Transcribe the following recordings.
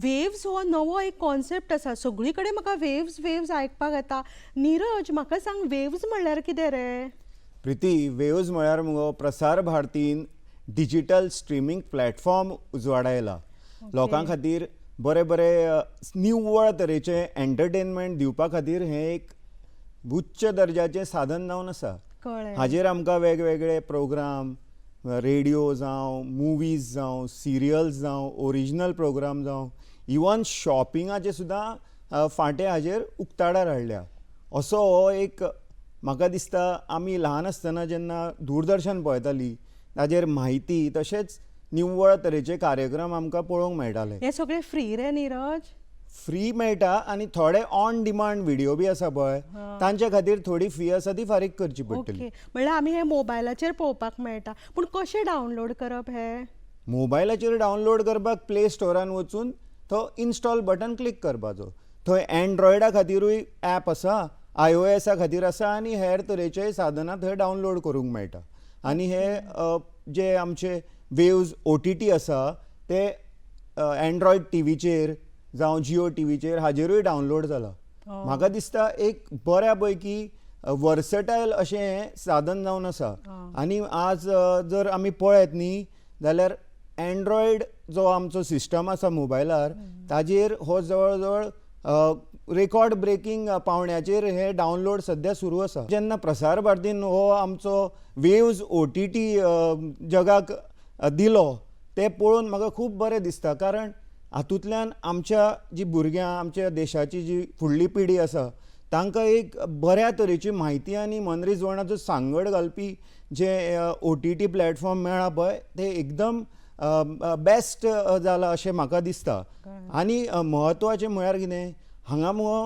Waves हो नवो एक कॉन्सेप्ट आसा. सगळी कडेन म्हाका वेव्स वेव्स आयकपाक येता. नीरज, म्हाका सांग, वेव्स म्हणल्यार कितें रे? प्रीती, वेव्ज म्हळ्यार मुगो प्रसार भारतीन डिजिटल स्ट्रिमींग प्लॅटफॉर्म उजवाडायला. ओके. लोकां खातीर बरे बरे निव्वळ तरेचे एंटरटेनमेंट दिवपा खातीर हें एक उच्च दर्जाचें साधन जावन आसा. कळ्ळें. हाजेर आमकां वेगवेगळे प्रोग्राम, रेडिओ जावं, मुवीज जावं, सिरियल्स जावं, ओरिजिनल प्रोग्राम जावं, इवन शॉपिंगाचे सुद्दां फाटें हाजेर उक्ताडार हाडल्या. असो हो एक म्हाका दिसता आमी ल्हान आसतना जेन्ना दूरदर्शन पळयतालीं ताजेर म्हायती तशेंच निव्वळ तरेचे कार्यक्रम आमकां पळोवंक मेळटाले. हे सगळे फ्री रे नीरज? फ्री मेळटा आनी थोडे ऑन डिमांड व्हिडिओ बी आसा पळय, तांचे खातीर थोडी फी आसा ती फारीक करची पडटली. ओके. म्हणल्यार आमी हे मोबायलाचेर पळोवपाक मेळटा. पूण कशें डावनलोड करप हे? मोबायलाचेर डावनलोड करपाक प्ले स्टोरान वचून तो इन्स्टॉल बटन क्लिक करपाचो. थंय एंड्रॉयडा खातीरूय ॲप आसा, iOS खातीर आसा आनी हेर तरेचे साधनां थंय डावनलोड करूंक मेळटा. आनी हे जे आमचे वेव्ज OTT आसा ते एंड्रॉयड टीव्हीचेर जावं जियो टीव्हीचेर हाजेरूय डावनलोड जाला. म्हाका दिसता एक बऱ्या पैकी वर्सटायल अशें हें साधन जावन आसा. आनी आज जर आमी पळयत न्ही जाल्यार एंड्रॉयड जो आमचो सिस्टम आसा मोबायलार ताजेर हो जवळ जवळ रेकॉर्ड ब्रेकींग पावण्याचेर हे डावनलोड सध्या सुरू आसा. जेन्ना प्रसार भारतीन हो आमचो वेव्ज OTT जगाक दिलो ते पळोवन म्हाका खूब बरें दिसता. कारण हातूंतल्यान आमच्या जी भुरग्यां, आमच्या देशाची जी फुडली पिढी आसा तांकां एक बऱ्या तरेची म्हायती आनी मनरिजवणाचो सांगड घालपी जे OTT प्लॅटफॉर्म मेळ्ळा पळय ते एकदम बेस्ट जाला अशें म्हाका दिसता. आनी म्हत्वाचें म्हळ्यार कितें, हांगा मुगो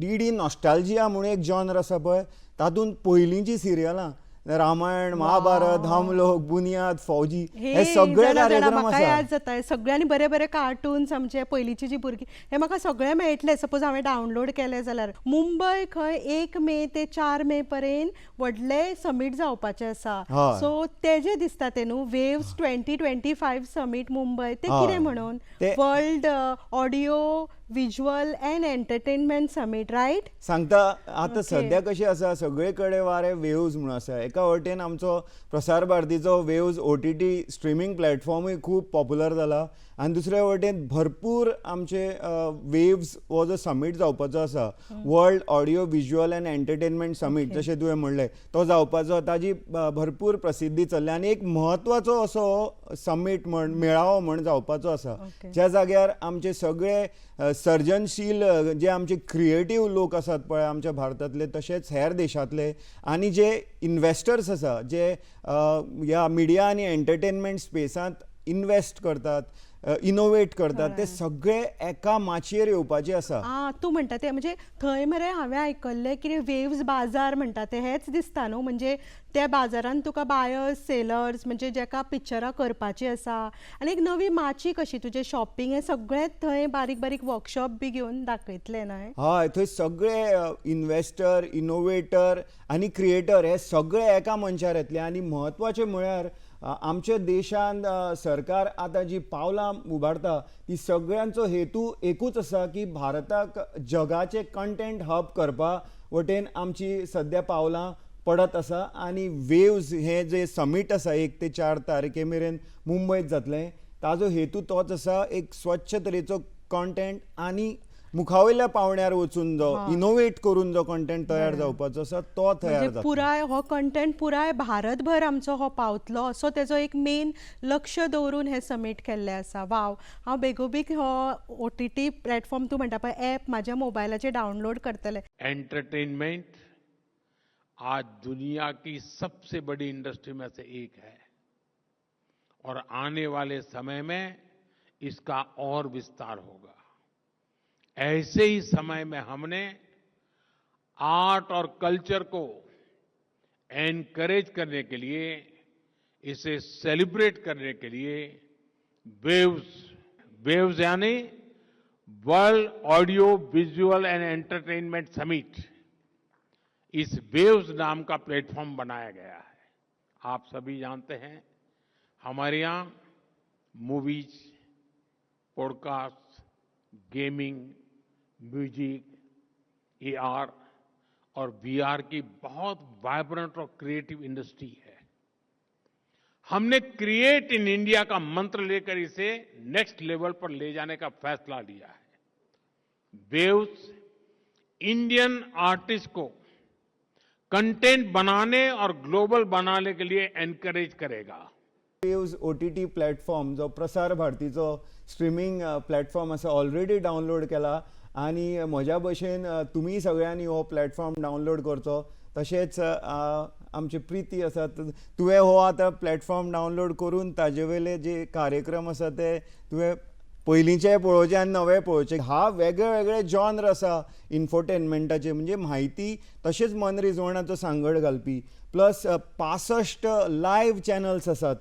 DD नॉस्टॅल्जिया म्हणून एक जॉनर आसा पळय, तातूंत पयलींची सिरियलां रामायण, महाभारत, हम लोग, बुनियाद, फौजी हे सगळे कार्यक्रम म्हाका याद आसा. जाता. सगळ्यांनी बरे बरे कार्टून्स आमचे पयलींची जी भुरगीं, हे म्हाका सगळे मेळटले सपोज हांवें डावनलोड केले जाल्यार. मुंबय खंय 1 मे ते 4 मे पर्यंत व्हडले समीट जावपाचे आसा. सो तेजे दिसता ते न्हू वेव्स 2025 समीट मुंबय. ते कितें म्हणून? World audio visual and entertainment summit, right? सांगता आतां सद्या कशें आसा, सगळे कडेन वारे वेव्ज म्हणून आसा. एका वटेन आमचो प्रसार भारतीचो वेव्ज OTT स्ट्रिमींग प्लॅटफॉर्मूय खूब पॉप्युलर जाला आनी दुसऱ्या वटेन भरपूर आमचे वेव्ज हो जो समीट जावपाचो आसा, world audio visual and entertainment summit जशें तुवें म्हणलें, तो जावपाचो, ताजी भरपूर प्रसिद्धी चल्ल्या आनी एक म्हत्वाचो असो समीट म्हण, मेळावो म्हण जावपाचो आसा. ज्या जाग्यार आमचे सगळे सर्जनशील जे आमचे क्रिएटीव लोक आसात पळय आमच्या भारतांतले तशेंच हेर देशांतले आनी जे इन्वेस्टर्स आसा जे ह्या मिडिया आनी एंटरटेनमेंट स्पेसांत इन्वेस्ट करतात, इनोवेट करतात, ते सगळे एका माचयेर येवपाचे आसा. तूं म्हणटा ते म्हणजे थंय मरे हांवें आयकल्लें कितें वेव्स बाजार म्हणटा ते हेच दिसता न्हू. म्हणजे त्या बाजारांत तुका बायर्स, सेलर्स, म्हणजे जेका पिक्चरां करपाची आसा आनी एक नवी माची कशी तुजें शॉपिंग हें सगळें थंय बारीक बारीक वर्कशॉप बी घेवन दाखयतले न्हय? हय, थंय सगळे इन्वेस्टर, इनोवेटर आनी क्रिएटर हे सगळे एका मनशार येतले. आनी म्हत्वाचें म्हळ्यार आमच्या देशांत सरकार आतां जी पावलां उबारता ती सगळ्यांचो हेतू एकूच आसा की भारताक जगाचे कंटेंट हब करपा वटेन आमची सद्या पावलां पडत आसा. आनी वेव्ज हे जे समीट आसा 1 ते 4 तारखे मेरेन मुंबयत जातलें, ताजो हेतू तोच आसा, एक स्वच्छ तरेचो कंटेंट आनी मुखावयल्या पावण्यार वचून जो इनोवेट करून जो कंटेंट तयार जावपाचो आसा तो तयार जातलो. पुराय हो कंटेंट पुराय भारतभर आमचो हो पावतलो असो तेजो एक मेन लक्ष दवरून हे समीट केल्ले आसा. वाव, हांव बेगोबेग हो OTT प्लॅटफॉर्म तूं म्हणटा पळय ॲप म्हाज्या मोबायलाचेर डावनलोड करतले. एंटरटेनमेंट आज दुनिया की सबसे बड़ी इंडस्ट्री में से एक है और आने वाले समय में इसका और विस्तार होगा. ऐसे ही समय में हमने आर्ट और कल्चर को एनकरेज करने के लिए, इसे सेलिब्रेट करने के लिए वेव्स यानी world audio visual and entertainment summit, इस वेव्स नाम का प्लेटफॉर्म बनाया गया है. आप सभी जानते हैं हमारे यहाँ movies, podcast, gaming, music, AR और वीआर की बहुत वाइब्रेंट और क्रिएटिव इंडस्ट्री है। हमने क्रिएट इन इंडिया का मंत्र लेकर इसे नेक्स्ट लेवल पर ले जाने का फैसला लिया है। वेव्स इंडियन आर्टिस्ट को कंटेंट बनाने और ग्लोबल बनाने के लिए एनकरेज करेगा। वेव्स OTT प्लॅटफॉर्म जो प्रसार भारतीचो स्ट्रिमींग प्लॅटफॉर्म आसा ऑलरेडी डावनलोड केला आणि म्हज्या भशेन तुमी सगळ्यांनी हो प्लॅटफॉर्म डावनलोड करचो। तशेंच आमची प्रीती आसा तुवें हो आतां प्लॅटफॉर्म डावनलोड करून ताजे वयले जे कार्यक्रम आसा ते तुवें पयलींचे पळोवचे आनी नवे पळोवचे। हा वेगळे वेगळे जॉनर आसा इन्फोटेनमेंटाचे, म्हणजे म्हायती तशेंच मनरिजवणाचो सांगड घालपी, प्लस 65 लायव्ह चॅनल्स आसात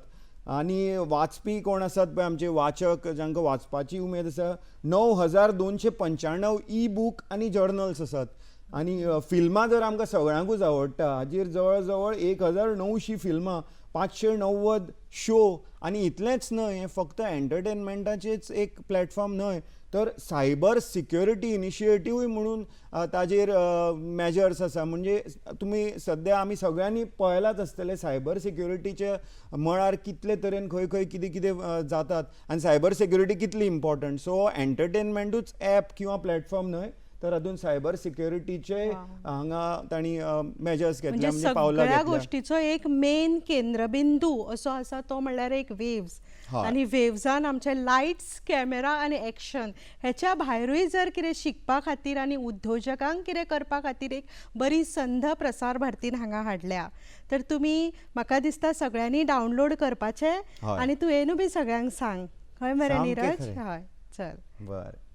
आणि वाचपी कोण आसात पळय आमचे वाचक जांकां वाचपाची उमेद आसा 9295 ई बूक आनी जर्नल्स आसात। आणि फिल्मां जर आमकां सगळ्यांकूच आवडटा, हाचेर जवळ जवळ 1900 फिल्मां, 590 शो आणि इतलेंच न्हय, हें फक्त एंटरटेनमेंटाचेच एक प्लॅटफॉर्म न्हय तर सायबर सिक्युरिटी इनिशिएटिव्ह म्हणून ताजेर मेजर्स आसा। म्हणजे तुमी सध्या आमी सगळ्यांनी पळयलाच आसतले सायबर सिक्युरिटीचे मळार कितले तरेन खंय खंय कितें कितें जातात आनी सायबर सिक्युरिटी कितली इम्पॉर्टंट। सो एंटरटेनमेंटूच ॲप किंवा प्लॅटफॉर्म न्हय तर हातूंत सायबर सिक्युरिटीचे हांगा तांणी मेजर्स घेतल्या, म्हणजे पावलां सगळ्या घेतल्या। गोष्टीचो एक मेन केंद्रबिंदू असो आसा तो म्हणल्यार एक वेव्स। आणि वेव्जान आमचे लायट्स, कॅमेरा आनी एक्शन हेच्या भायरूय जर कितें शिकपा खातीर आनी उद्योजकांक कितें करपा खातीर एक बरी संद प्रसार भारतीन हांगा हाडल्या। तर तुमी म्हाका दिसता सगळ्यांनी डावनलोड करपाचें आनी तुवेंनूय बी सगळ्यांक सांग, खंय मरे सामकें नीरज? खरें. हय, चल बरें।